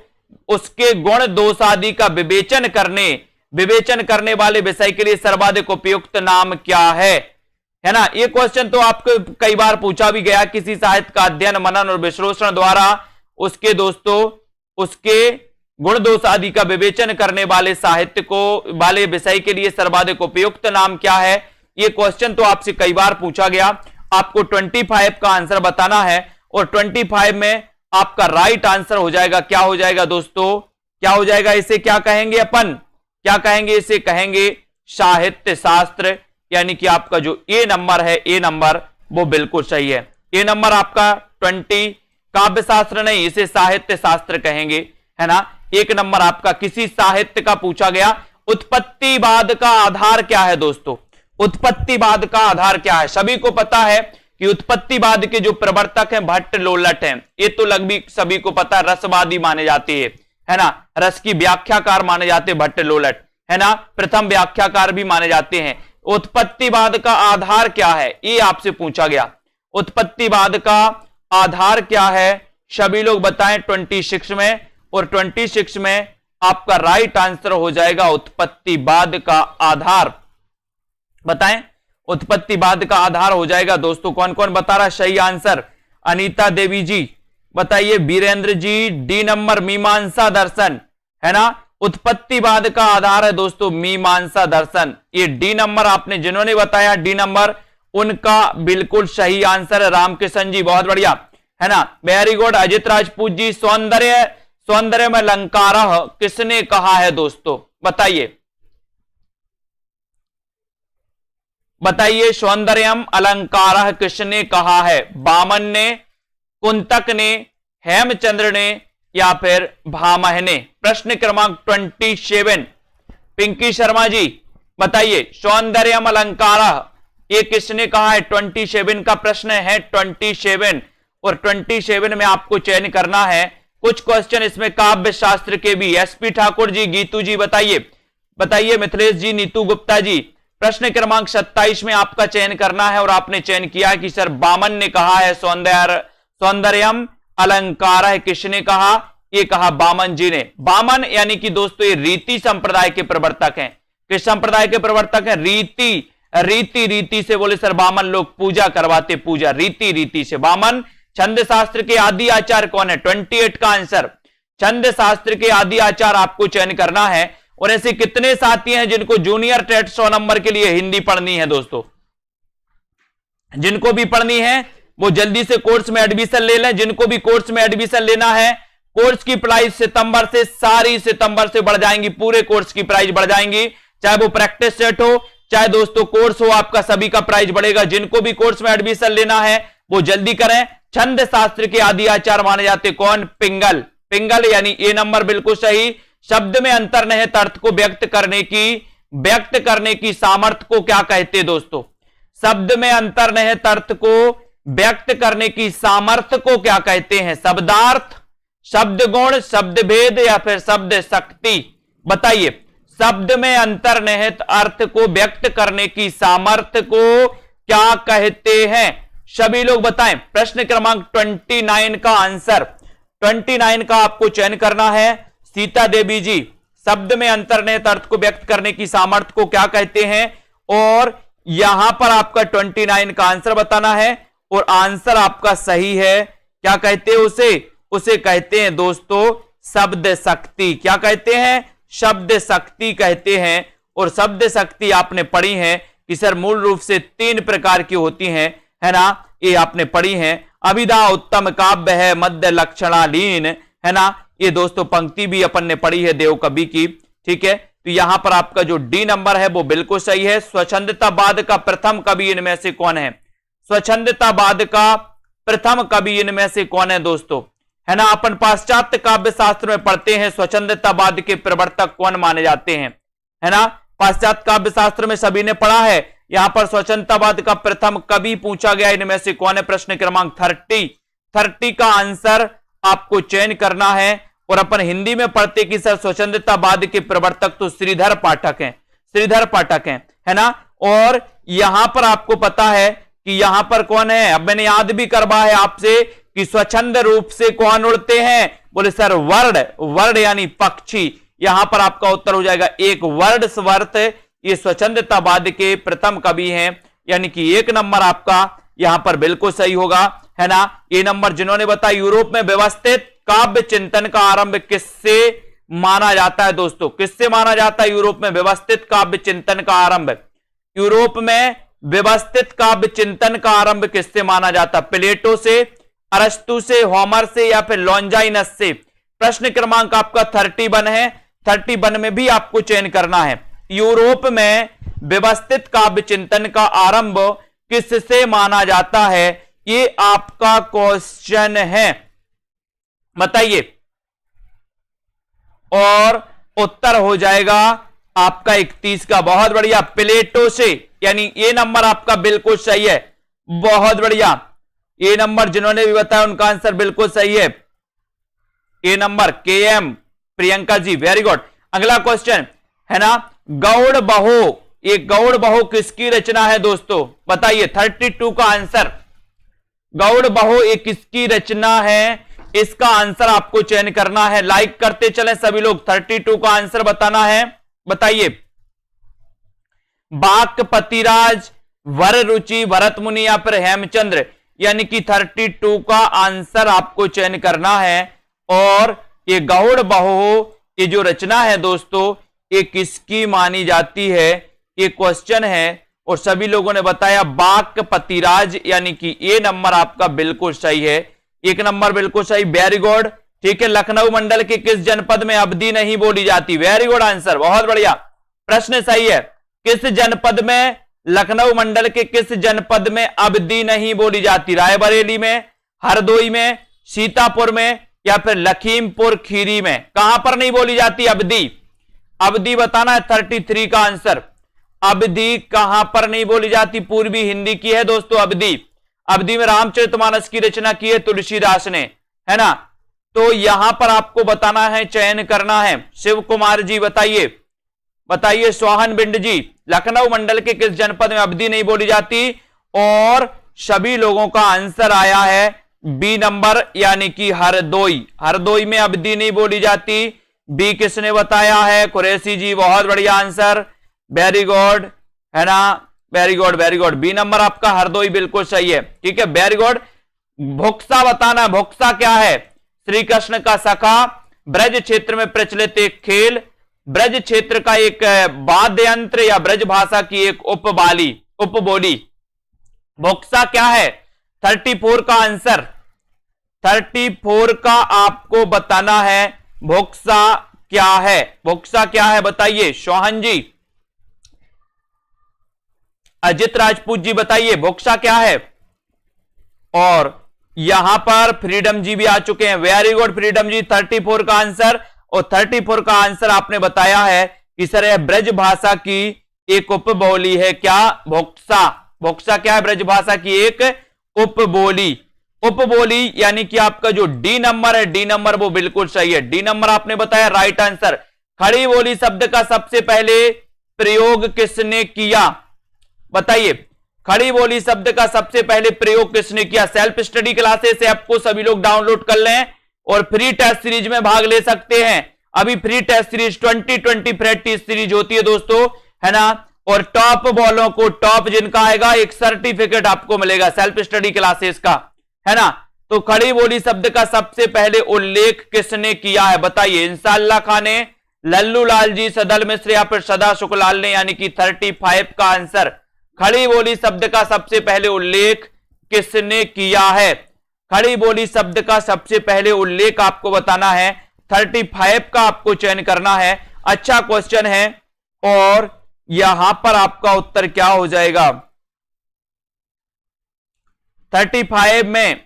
उसके गुण दोष आदि का विवेचन करने वाले विषय के लिए सर्वाधिक उपयुक्त नाम क्या है ना। ये क्वेश्चन तो आपको कई बार पूछा भी गया। किसी साहित्य का अध्ययन, मनन और विश्लेषण द्वारा उसके दोस्तों उसके गुण दोष आदि का विवेचन करने वाले साहित्य को वाले विषय के लिए सर्वाधिक उपयुक्त नाम क्या है? ये क्वेश्चन तो आपसे कई बार पूछा गया। आपको 25 का आंसर बताना है। और 25 में आपका राइट आंसर हो जाएगा, क्या हो जाएगा दोस्तों? क्या हो जाएगा? इसे क्या कहेंगे अपन? क्या कहेंगे? इसे कहेंगे साहित्य शास्त्र, यानी कि आपका जो ए नंबर है, ए नंबर वो बिल्कुल सही है। ए नंबर आपका 20 काव्य शास्त्र नहीं, इसे साहित्य शास्त्र कहेंगे, है ना। 1 नंबर आपका किसी साहित्य का पूछा गया। उत्पत्तिवाद का आधार क्या है दोस्तों? उत्पत्तिवाद का आधार क्या है? सभी को पता है कि उत्पत्तिवाद के जो प्रवर्तक हैं भट्ट लोलट हैं। ये तो लगभग सभी को पता है, रसवादी माने जाते हैं, है ना। रस की व्याख्याकार माने जाते हैं भट्ट लोलट, है ना। प्रथम व्याख्याकार भी माने जाते हैं। उत्पत्तिवाद का आधार क्या है? ये आपसे पूछा गया। उत्पत्तिवाद का आधार क्या है? सभी लोग बताएं 26 में। और 26 में आपका राइट आंसर हो जाएगा उत्पत्तिवाद का आधार। बताएं, उत्पत्तिवाद का आधार हो जाएगा दोस्तों। कौन कौन बता रहा सही आंसर? अनीता देवी जी बताइए, वीरेंद्र जी। डी नंबर मीमांसा दर्शन, है ना। उत्पत्तिवाद का आधार है दोस्तों मीमांसा दर्शन। ये डी नंबर आपने जिन्होंने बताया डी नंबर, उनका बिल्कुल सही आंसर है। रामकिशन जी, बहुत बढ़िया, है ना, वेरी गुड। अजित राजपूत जी, सौंदर्य में अलंकारः किसने कहा है दोस्तों? बताइए सौंदर्यम अलंकारः किसने कहा है? बामन ने, कुंतक ने, हेमचंद्र ने या फिर भामह ने? प्रश्न क्रमांक 27। पिंकी शर्मा जी बताइए सौंदर्यम अलंकारः ये किसने कहा है? 27 का प्रश्न है, 27। और 27 में आपको चयन करना है। कुछ क्वेश्चन इसमें काव्य शास्त्र के भी। एसपी ठाकुर जी, गीतू जी बताइए बताइए मिथिलेश जी, नीतू गुप्ता जी। प्रश्न क्रमांक 27 में आपका चयन करना है और आपने चयन किया कि सर बामन ने कहा है सौंदर्यम अलंकार है, किसने कहा? ये कहा बामन जी ने। बामन यानी कि दोस्तों ये रीति संप्रदाय के प्रवर्तक हैं। किस संप्रदाय के प्रवर्तक हैं? रीति से बोले सर बामन लोग पूजा करवाते, पूजा रीति से। बामन छंद शास्त्र के आदि आचार्य कौन है? 28 का आंसर। छंद शास्त्र के आदि आचार्य आपको चयन करना है। और ऐसे कितने साथी हैं जिनको जूनियर टेट 100 नंबर के लिए हिंदी पढ़नी है दोस्तों? जिनको भी पढ़नी है वो जल्दी से कोर्स में एडमिशन ले लें। जिनको भी कोर्स में एडमिशन लेना है, कोर्स की प्राइस सितंबर से, सारी सितंबर से बढ़ जाएंगी, पूरे कोर्स की प्राइस बढ़ जाएंगी। चाहे वो प्रैक्टिस सेट हो, चाहे दोस्तों कोर्स हो, आपका सभी का प्राइस बढ़ेगा। जिनको भी कोर्स में एडमिशन लेना है वो जल्दी करें। छंद शास्त्र के आदि आचार्य माने जाते कौन? पिंगल। पिंगल यानी ए नंबर बिल्कुल सही। शब्द में अंतर्निहित अर्थ को व्यक्त करने की सामर्थ्य को क्या कहते हैं दोस्तों? शब्द में अंतर्निहित अर्थ को व्यक्त करने की सामर्थ्य को क्या कहते हैं? शब्दार्थ, शब्द गुण, शब्द भेद या फिर शब्द शक्ति? बताइए, शब्द में अंतर्निहित अर्थ को व्यक्त करने की सामर्थ्य को क्या कहते हैं? सभी लोग बताएं। प्रश्न क्रमांक 29 का आंसर, 29 का आपको चयन करना है। सीता देवी जी, शब्द में अंतर्निहित अर्थ को व्यक्त करने की सामर्थ्य को क्या कहते हैं? और यहां पर आपका 29 का आंसर बताना है और आंसर आपका सही है। क्या कहते हैं उसे कहते हैं दोस्तों शब्द शक्ति। क्या कहते हैं? शब्द शक्ति कहते हैं। और शब्द शक्ति आपने पढ़ी है कि सर मूल रूप से 3 प्रकार की होती हैं, है ना? ये आपने पढ़ी है। अभिधा उत्तम काव्य है, मध्य लक्षणालीन, है ना? ये दोस्तों पंक्ति भी अपन ने पढ़ी है देव कवि की। ठीक है, तो यहां पर आपका जो डी नंबर है वो बिल्कुल सही है। स्वच्छंदतावाद का प्रथम कवि इनमें से कौन है? स्वच्छंदतावाद का प्रथम कवि इनमें से कौन है दोस्तों? है ना, अपन पाश्चात्य काव्य शास्त्र में पढ़ते हैं स्वच्छंदतावाद के प्रवर्तक कौन माने जाते हैं, है ना? पाश्चात्य काव्य शास्त्र में सभी ने पढ़ा है। यहां पर स्वच्छंदतावाद का प्रथम कवि पूछा गया, इनमें से कौन है? प्रश्न क्रमांक 30 का आंसर आपको चयन करना है। और अपन हिंदी में पढ़ते कि सर स्वच्छंदतावाद के प्रवर्तक तो श्रीधर पाठक हैं, है ना? और यहां पर आपको पता है कि यहां पर कौन है? अब मैंने याद भी करवा है आपसे कि स्वच्छंद रूप से कौन उड़ते हैं? बोले सर वर्ड यानी पक्षी। यहां पर आपका उत्तर हो जाएगा एक वर्ड्सवर्थ। ये स्वच्छंदतावाद के प्रथम कवि हैं, यानी कि 1 नंबर आपका यहां पर बिल्कुल सही होगा, है ना? ए नंबर जिन्होंने बताया यूरोप में व्यवस्थित काव्य चिंतन का आरंभ किससे माना जाता है दोस्तों? किससे माना जाता है यूरोप में व्यवस्थित काव्य चिंतन का आरंभ? यूरोप में व्यवस्थित काव्य चिंतन का आरंभ किससे माना जाता? प्लेटो से, अरस्तु से, होमर से या फिर लॉन्जाइनस से? प्रश्न क्रमांक आपका 31 है। 31 में भी आपको चयन करना है। यूरोप में व्यवस्थित काव्य चिंतन का आरंभ किससे माना जाता है? ये आपका क्वेश्चन है, बताइए। और उत्तर हो जाएगा आपका 31 का। बहुत बढ़िया, प्लेटो से, यानी ये नंबर आपका बिल्कुल सही है। बहुत बढ़िया, ये नंबर जिन्होंने भी बताया उनका आंसर बिल्कुल सही है। ये number KM Priyanka ji, very good. अगला क्वेश्चन है ना, गौड़ बहो। ये गौड़ बहो किसकी रचना है दोस्तों? बताइए। 32 का आंसर, गौड़ बहो ये किसकी रचना है? इसका आंसर आपको चयन करना है। लाइक करते चलें सभी लोग। 32 का आंसर बताना है, बताइए। बाकपतिराज, वर रुचि, भरत मुनि या फिर हेमचंद्र? यानी कि 32 का आंसर आपको चयन करना है। और ये गौड़ बहो ये जो रचना है दोस्तों ये किसकी मानी जाती है? ये क्वेश्चन है। और सभी लोगों ने बताया बाकपतिराज, यानी कि ये नंबर आपका बिल्कुल सही है। 1 नंबर बिल्कुल सही, वेरी गुड। ठीक है, लखनऊ मंडल के किस जनपद में अवधी नहीं बोली जाती? वेरी गुड आंसर, बहुत बढ़िया, प्रश्न सही है। किस जनपद में, लखनऊ मंडल के किस जनपद में अवधी नहीं बोली जाती? रायबरेली में, हरदोई में, सीतापुर में या फिर लखीमपुर खीरी में? कहां पर नहीं बोली जाती अवधी? अवधी बताना है। 33 का आंसर, अवधी कहां पर नहीं बोली जाती? पूर्वी हिंदी की है दोस्तों अवधी। अवधी में रामचरितमानस की रचना की है तुलसीदास ने, है ना? तो यहां पर आपको बताना है, चयन करना है। शिव कुमार जी बताइए, बताइए सोहन बिंड जी, लखनऊ मंडल के किस जनपद में अवधि नहीं बोली जाती? और सभी लोगों का आंसर आया है बी नंबर, यानी कि हरदोई। हरदोई में अवधि नहीं बोली जाती। बी किसने बताया है? कुरैशी जी, बहुत बढ़िया आंसर, वेरी गुड, है ना, very good very good. B number आपका हरदोई बिल्कुल सही है, ठीक है, वेरी गुड। भुक्सा बताना, भुक्सा क्या है? श्री कृष्ण का सखा, ब्रज क्षेत्र में प्रचलित एक खेल, ब्रज क्षेत्र का एक वाद्य यंत्र या ब्रज भाषा की एक उपबोली। भुक्सा क्या है? 34 का आंसर, 34 का आपको बताना है। भुक्सा क्या है? भुक्सा क्या है बताइए, सोहन जी, अजित राजपूत जी बताइए भुक्सा क्या है। और यहां पर फ्रीडम जी भी आ चुके हैं, वेरी गुड फ्रीडम जी, 34 का आंसर। और 34 का आंसर आपने बताया है कि सर यह ब्रज भाषा की एक उपबोली है। क्या? भुक्सा। भुक्सा क्या है? ब्रज भाषा की एक उपबोली। उपबोली यानी कि आपका जो डी नंबर है, डी नंबर वो बिल्कुल सही है, डी नंबर आपने बताया राइट आंसर। खड़ी बोली शब्द का सबसे पहले प्रयोग किसने किया? बताइए, खड़ी बोली शब्द का सबसे पहले प्रयोग किसने किया? सेल्फ स्टडी क्लासेस ऐप को सभी लोग डाउनलोड कर लें और फ्री टेस्ट सीरीज में भाग ले सकते हैं। अभी free test series 2020 practice series होती है दोस्तों, है ना, और टॉप बॉलों को, टॉप जिनका आएगा एक सर्टिफिकेट आपको मिलेगा सेल्फ स्टडी क्लासेस का, है ना। तो खड़ी बोली शब्द का सबसे पहले उल्लेख किसने किया है? बताइए, इंशाअल्लाह खान ने, लल्लू लाल जी, सदल मिश्र या फिर सदा शुक्लाल ने, यानी कि 35 का आंसर। खड़ी बोली शब्द का सबसे पहले उल्लेख किसने किया है? खड़ी बोली शब्द का सबसे पहले उल्लेख आपको बताना है, 35 का आपको चयन करना है। अच्छा क्वेश्चन है, और यहां पर आपका उत्तर क्या हो जाएगा? 35 में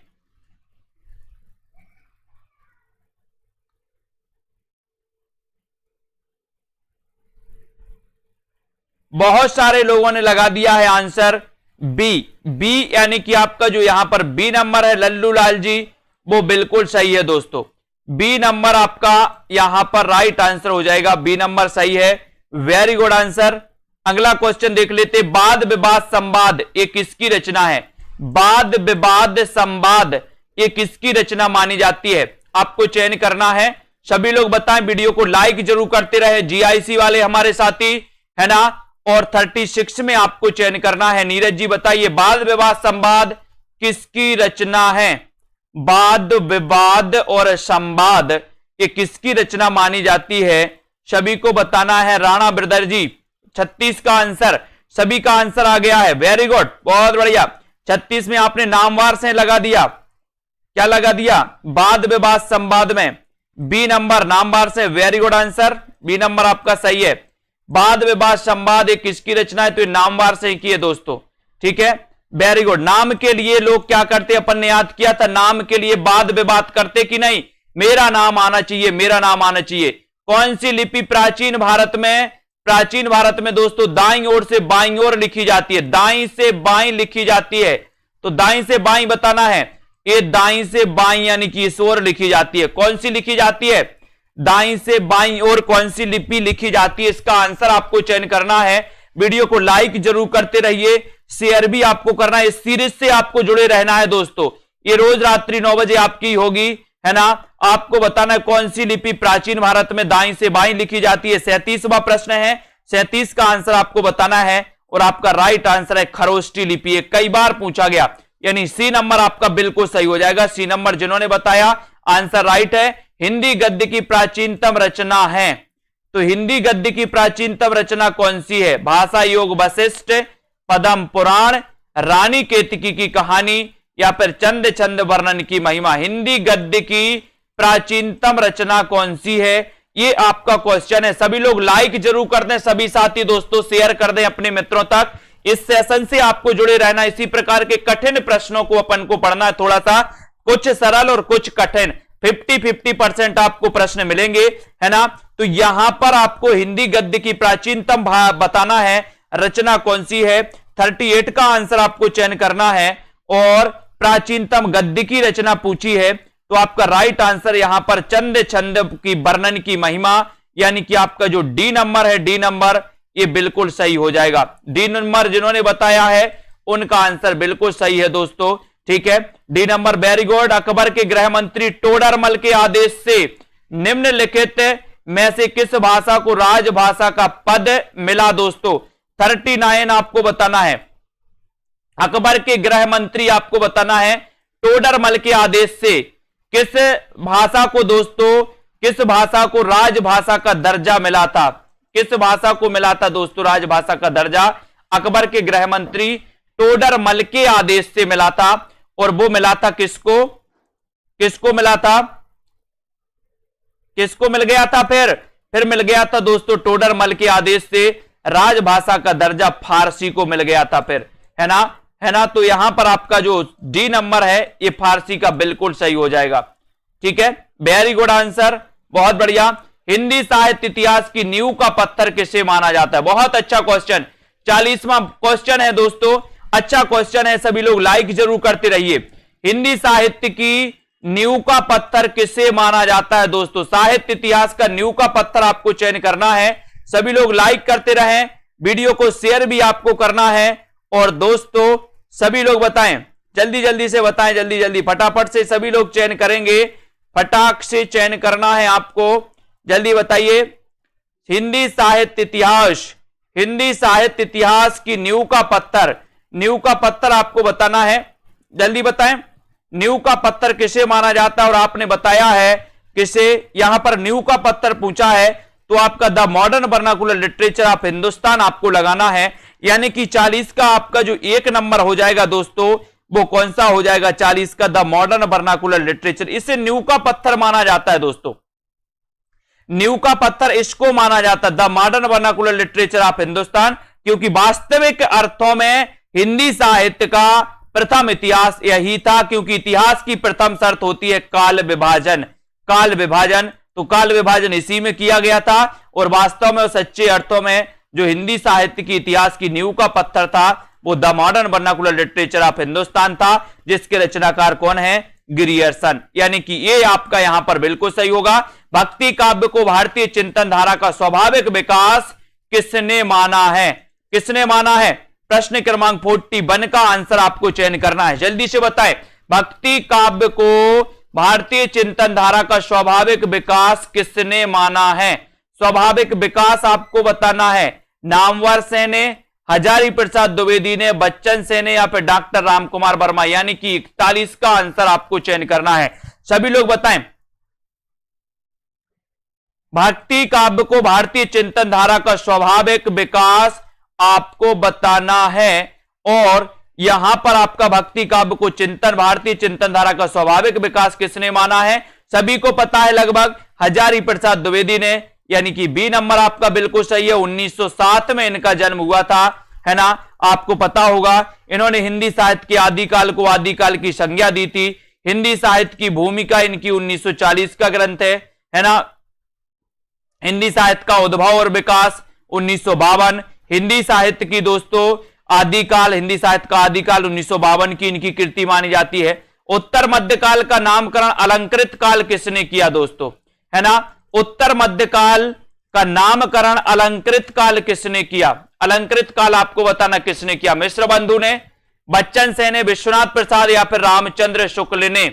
बहुत सारे लोगों ने लगा दिया है आंसर बी। बी यानी कि आपका जो यहां पर बी नंबर है लल्लू लाल जी, वो बिल्कुल सही है दोस्तों। बी नंबर आपका यहां पर राइट आंसर हो जाएगा, बी नंबर सही है, वेरी गुड आंसर। अगला क्वेश्चन देख लेते, वाद विवाद संवाद ये किसकी रचना है? वाद विवाद संवाद ये किसकी रचना मानी जाती है? आपको चयन करना है। सभी लोग बताएं, वीडियो को लाइक जरूर करते रहे, जीआईसी वाले हमारे साथी, है ना। और 36 में आपको चयन करना है। नीरज जी बताइए, वाद विवाद संवाद किसकी रचना है? वाद विवाद और संवाद ये किसकी रचना मानी जाती है? सभी को बताना है। राणा ब्रदर जी, 36 का आंसर, सभी का आंसर आ गया है, वेरी गुड, बहुत बढ़िया। 36 में आपने नामवार से लगा दिया, क्या लगा दिया? वाद विवाद संवाद में बी नंबर नामवार से, very good answer, B number आपका सही है। वाद विवाद संवाद एक किसकी रचना है? तो नामवार से की है दोस्तों, ठीक है, वेरी गुड। नाम के लिए लोग क्या करते, अपन ने याद किया था, नाम के लिए वाद विवाद करते कि नहीं? मेरा नाम आना चाहिए, मेरा नाम आना चाहिए। कौन सी लिपि प्राचीन भारत में, प्राचीन भारत में दोस्तों दाईं ओर से बाईं ओर लिखी जाती है? दाईं से बाईं लिखी जाती है, तो दाईं से बाईं बताना है। ये दाईं से बाईं यानी कि इस ओर लिखी जाती है। कौन सी लिखी जाती है? दाईं से बाईं ओर कौन सी लिपि लिखी जाती है? इसका आंसर आपको चयन करना है। वीडियो को लाइक जरूर करते रहिए, शेयर भी आपको करना है। इस सीरीज से आपको जुड़े रहना है दोस्तों, ये रोज रात्रि 9 बजे आपकी होगी, है ना। आपको बताना है कौन सी लिपि प्राचीन भारत में दाईं से बाईं लिखी जाती है। 37वां प्रश्न है, 37 का आंसर आपको बताना है, और आपका राइट आंसर है खरोष्टी लिपि। ये कई बार पूछा गया, यानी सी नंबर आपका बिल्कुल सही हो जाएगा। सी नंबर जिन्होंने बताया आंसर राइट है। हिंदी गद्य की प्राचीनतम रचना है, तो हिंदी गद्य की प्राचीनतम रचना कौन सी है? भाषा योग वशिष्ठ, पद्म पुराण, रानी केतकी की कहानी, या फिर चंद छंद वर्णन की महिमा। हिंदी गद्य की प्राचीनतम रचना कौन सी है? ये आपका क्वेश्चन है। सभी लोग लाइक जरूर कर दें, सभी साथी दोस्तों शेयर कर दें अपने मित्रों तक। इस सेशन से आपको जुड़े रहना, इसी प्रकार के कठिन प्रश्नों को अपन को पढ़ना है, थोड़ा सा कुछ सरल और कुछ कठिन, 50-50% आपको प्रश्न मिलेंगे, है ना। तो यहां पर आपको हिंदी गद्य की प्राचीनतम बताना है, रचना कौन सी है। 38 का आंसर आपको चयन करना है, और प्राचीनतम गद्य की रचना पूछी है, तो आपका राइट आंसर यहां पर चंद छंद की वर्णन की महिमा, यानी कि आपका जो डी नंबर है, डी नंबर ये बिल्कुल सही हो जाएगा। डी नंबर जिन्होंने बताया है उनका आंसर बिल्कुल सही है दोस्तों, ठीक है, D number, very good. Akbar के गृह मंत्री टोडरमल के आदेश से निम्नलिखित में से किस भाषा को राजभाषा का पद मिला दोस्तों? 39 आपको बताना है। अकबर के गृह मंत्री आपको बताना है टोडरमल के आदेश से किस भाषा को दोस्तों, किस भाषा को राजभाषा का दर्जा मिला था? किस भाषा को मिला था दोस्तों राजभाषा का दर्जा? अकबर के गृह मंत्री टोडरमल के आदेश से मिला था, और वो मिला था किसको? किसको मिला था? किसको मिल गया था? फिर मिल गया था दोस्तों टोडरमल के आदेश से राजभाषा का दर्जा फारसी को मिल गया था, फिर है ना, है ना। तो यहां पर आपका जो डी नंबर है ये फारसी का बिल्कुल सही हो जाएगा, ठीक है, वेरी गुड आंसर, बहुत बढ़िया। हिंदी साहित्य इतिहास की नींव का पत्थर किसे माना जाता है? बहुत अच्छा क्वेश्चन, 40वां क्वेश्चन है दोस्तों, अच्छा क्वेश्चन है, सभी लोग लाइक जरूर करते रहिए। हिंदी साहित्य की नींव का पत्थर किसे माना जाता है दोस्तों? साहित्य इतिहास का नींव का पत्थर आपको चयन करना है। सभी लोग लाइक करते रहें, वीडियो को शेयर भी आपको करना है, और दोस्तों सभी लोग बताएं, जल्दी जल्दी से बताएं, जल्दी जल्दी फटाफट से सभी लोग चयन करेंगे, फटाक से चयन करना है आपको, जल्दी बताइए। हिंदी साहित्य इतिहास, हिंदी साहित्य इतिहास की नींव का पत्थर, नींव का पत्थर आपको बताना है, जल्दी बताएं, नींव का पत्थर किसे माना जाता है? और आपने बताया है किसे, यहां पर नींव का पत्थर पूछा है तो आपका the modern vernacular literature of Hindustan आपको लगाना है, यानी कि 40 का आपका जो एक नंबर हो जाएगा दोस्तों वो कौन सा हो जाएगा? 40 का द मॉडर्न वर्नाकुलर लिटरेचर, इसे नींव का पत्थर माना जाता है दोस्तों, नींव का पत्थर इसको माना जाता है, the modern vernacular literature of Hindustan, क्योंकि वास्तविक अर्थों में हिंदी साहित्य का प्रथम इतिहास यही था, क्योंकि इतिहास की प्रथम शर्त होती है काल विभाजन, काल विभाजन, तो काल विभाजन इसी में किया गया था, और वास्तव में सच्चे अर्थों में जो हिंदी साहित्य की इतिहास की नींव का पत्थर था वो the modern vernacular literature of Hindustan था, जिसके रचनाकार कौन है? ग्रियर्सन, यानी कि ये आपका यहां पर बिल्कुल सही होगा। भक्ति काव्य को भारतीय चिंतन धारा का स्वाभाविक विकास किसने माना है? किसने माना है? प्रश्न क्रमांक 41 का आंसर आपको चयन करना है, जल्दी से बताएं। भक्ति काव्य को भारतीय चिंतन धारा का स्वाभाविक विकास किसने माना है? स्वाभाविक विकास आपको बताना है, नामवर सेन ने, हजारी प्रसाद द्विवेदी ने, बच्चन सेन ने, या फिर डॉक्टर रामकुमार वर्मा, यानी कि 41 का आंसर आपको चयन करना है। सभी लोग बताएं, भक्ति काव्य को भारतीय चिंतन धारा का स्वाभाविक विकास आपको बताना है, और यहां पर आपका भक्ति काव्य को भारतीय चिंतन धारा का स्वाभाविक विकास किसने माना है? सभी को पता है लगभग, हजारी प्रसाद द्विवेदी ने, यानी कि बी नंबर आपका बिल्कुल सही है। 1907 में इनका जन्म हुआ था, है ना, आपको पता होगा। इन्होंने हिंदी साहित्य के आदिकाल को आदिकाल की संज्ञा दी थी। हिंदी साहित्य की भूमिका इनकी 1940 का ग्रंथ है ना। हिंदी साहित्य का उद्भव और विकास 1952। हिंदी साहित्य की दोस्तों आदिकाल, हिंदी साहित्य का आदिकाल 1952 की इनकी कृति मानी जाती है। उत्तर मध्यकाल का नामकरण अलंकृत काल किसने किया दोस्तों, है ना। उत्तर मध्यकाल का नामकरण अलंकृत काल किसने किया? अलंकृत काल आपको बताना किसने किया? मिश्र बंधु ने, बच्चन सेन ने, विश्वनाथ प्रसाद, या फिर रामचंद्र शुक्ल ने?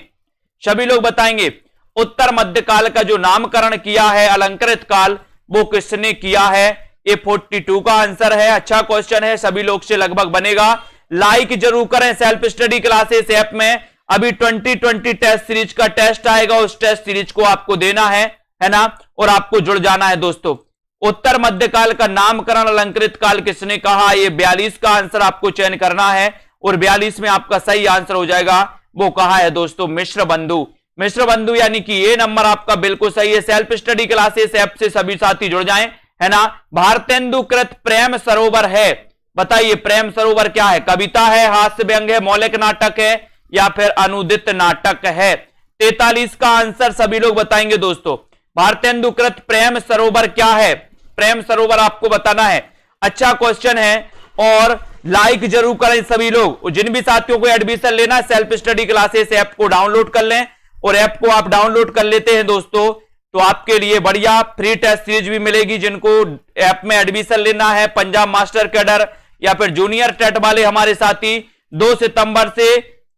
सभी लोग बताएंगे उत्तर मध्यकाल का जो नामकरण किया है अलंकृत काल, वो किसने किया है? ये 42 का आंसर है। अच्छा क्वेश्चन है, सभी लोग से लगभग बनेगा। लाइक जरूर करें। सेल्फ स्टडी क्लासेस ऐप में अभी 2020 टेस्ट सीरीज का टेस्ट आएगा, उस टेस्ट सीरीज को आपको देना है ना, और आपको जुड़ जाना है दोस्तों। उत्तर मध्यकाल का नामकरण अलंकृत काल किसने कहा? ये 42 का आंसर आपको चयन करना है, और 42 में आपका सही आंसर हो जाएगा। वो कहा है दोस्तों मिश्र बंधु, मिश्र बंधु, यानी कि ये नंबर आपका बिल्कुल सही है। सेल्फ स्टडी क्लासेस ऐप से सभी साथी जुड़ जाएं, है ना। भारतेंदुकृत प्रेम सरोवर है, बताइए प्रेम सरोवर क्या है? कविता है, हास्य व्यंग है, मौलिक नाटक है, या फिर अनुदित नाटक है? 43 का आंसर सभी लोग बताएंगे दोस्तों। भारतेंदुकृत प्रेम सरोवर क्या है? प्रेम सरोवर आपको बताना है। अच्छा क्वेश्चन है, और लाइक जरूर करें सभी लोग। जिन भी साथियों को एडमिशन लेना है सेल्फ स्टडी क्लासेस ऐप को डाउनलोड कर लें, और ऐप को आप डाउनलोड कर लेते हैं दोस्तों तो आपके लिए बढ़िया फ्री टेस्ट सीरीज भी मिलेगी। जिनको ऐप में एडमिशन लेना है, पंजाब मास्टर कैडर या फिर जूनियर टेट वाले हमारे साथी, 2 सितंबर से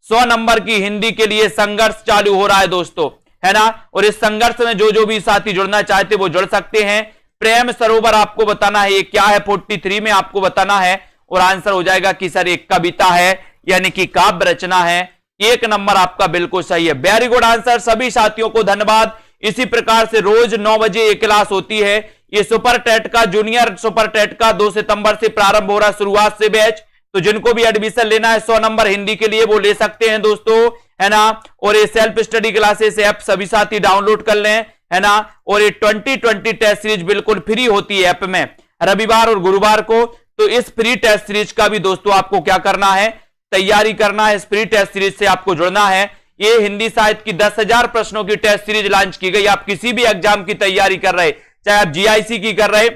100 नंबर की हिंदी के लिए संघर्ष चालू हो रहा है दोस्तों, है ना। और इस संघर्ष में जो भी साथी जुड़ना चाहते वो जुड़ सकते हैं। प्रेम सरोवर आपको बताना है ये क्या है, 43 में आपको बताना है और आंसर हो जाएगा कि सर एक कविता है यानी कि काव्य रचना है। 1 नंबर आपका बिल्कुल सही है, वेरी गुड आंसर। सभी साथियों को धन्यवाद। इसी प्रकार से रोज 9 बजे एक क्लास होती है, ये सुपर टेट का, जूनियर सुपर टेट का 2 सितंबर से प्रारंभ हो रहा है, शुरुआत से बैच। तो जिनको भी एडमिशन लेना है 100 नंबर हिंदी के लिए वो ले सकते हैं दोस्तों, है ना। और ये सेल्फ स्टडी क्लासेस ऐप सभी साथी डाउनलोड कर लें, है ना। और ये 2020 टेस्ट सीरीज बिल्कुल फ्री होती है ऐप में, रविवार और गुरुवार को। तो इस फ्री टेस्ट सीरीज का भी दोस्तों आपको क्या करना है, तैयारी करना है। इस फ्री टेस्ट सीरीज से आपको जुड़ना है। ये हिंदी साहित्य की 10,000 प्रश्नों की टेस्ट सीरीज लॉन्च की गई। आप किसी भी एग्जाम की तैयारी कर रहे, चाहे आप जीआईसी की कर रहे,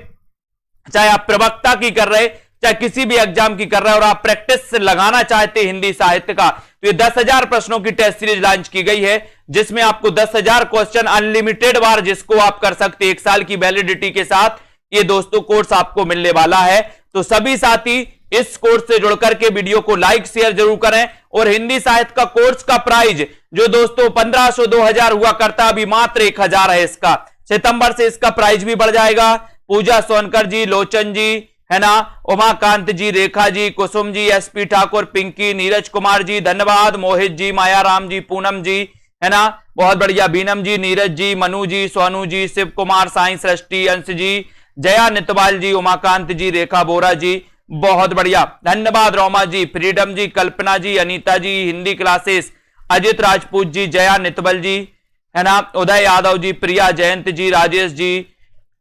चाहे आप प्रवक्ता की कर रहे, चाहे किसी भी एग्जाम की कर रहे हैं और आप प्रैक्टिस से लगाना चाहते हैं हिंदी साहित्य का, तो ये 10,000 प्रश्नों की टेस्ट सीरीज लॉन्च की गई है, जिसमें आपको 10,000 क्वेश्चन अनलिमिटेड बार जिसको आप कर सकते हैं 1 साल की वैलिडिटी के साथ, ये दोस्तों कोर्स आपको मिलने वाला है। तो सभी साथी इस कोर्स से जुड़कर के वीडियो को लाइक शेयर जरूर करें। और हिंदी साहित्य का कोर्स का प्राइज जो दोस्तों 1500 2000 हुआ करता, अभी मात्र 1000 है इसका। सितंबर से इसका प्राइस भी बढ़ जाएगा। पूजा सोनकर जी, लोचन जी, है ना, उमाकांत जी, रेखा जी, कुसुम जी, एसपी ठाकुर, पिंकी, नीरज कुमार जी, धन्यवाद, मोहित जी, मायाराम जी, पूनम जी, है ना, बहुत बढ़िया, बीनम जी, नीरज जी, मनु जी, सोनू जी, शिव कुमार, साई सृष्टि, अंश जी, जया नितवाल जी, उमाकांत जी, रेखा बोरा जी, बहुत बढ़िया, धन्यवाद, रोमा जी, फ्रीडम जी, कल्पना जी, अनीता जी, हिंदी क्लासेस, अजित राजपूत जी, जया नितवल जी, है ना, उदय यादव जी, प्रिया जयंत जी, राजेश जी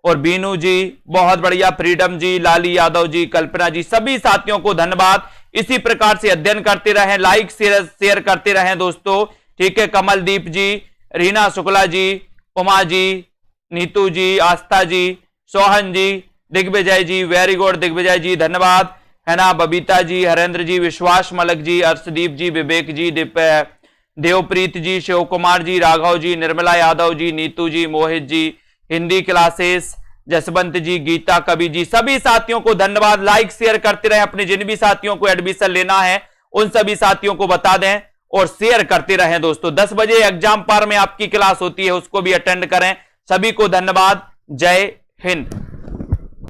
और बीनू जी, बहुत बढ़िया, फ्रीडम जी, लाली यादव जी, कल्पना जी, सभी साथियों को धन्यवाद। इसी प्रकार से अध्ययन करते रहें, लाइक शेयर करते रहें दोस्तों, ठीक है। कमलदीप जी, रीना शुक्ला जी, उमा जी, नीतू जी, आस्था जी, सोहन जी, दिग्विजय जी, वेरी गुड दिग्विजय जी, धन्यवाद, है ना, बबीता जी, हरेंद्र जी, विश्वास मलक जी, अर्शदीप जी, विवेक जी, देवप्रीत जी, शिव कुमार जी, राघव जी, निर्मला यादव जी, नीतू जी, मोहित जी, हिंदी क्लासेस, जसवंत जी, गीता कवि जी, सभी साथियों को धन्यवाद। लाइक शेयर करते रहें, अपने जिन भी साथियों को एडमिशन लेना है उन सभी साथियों को बता दें और शेयर करते रहें दोस्तों। 10 बजे एग्जाम पार में आपकी क्लास होती है, उसको भी अटेंड करें। सभी को धन्यवाद। जय हिंद।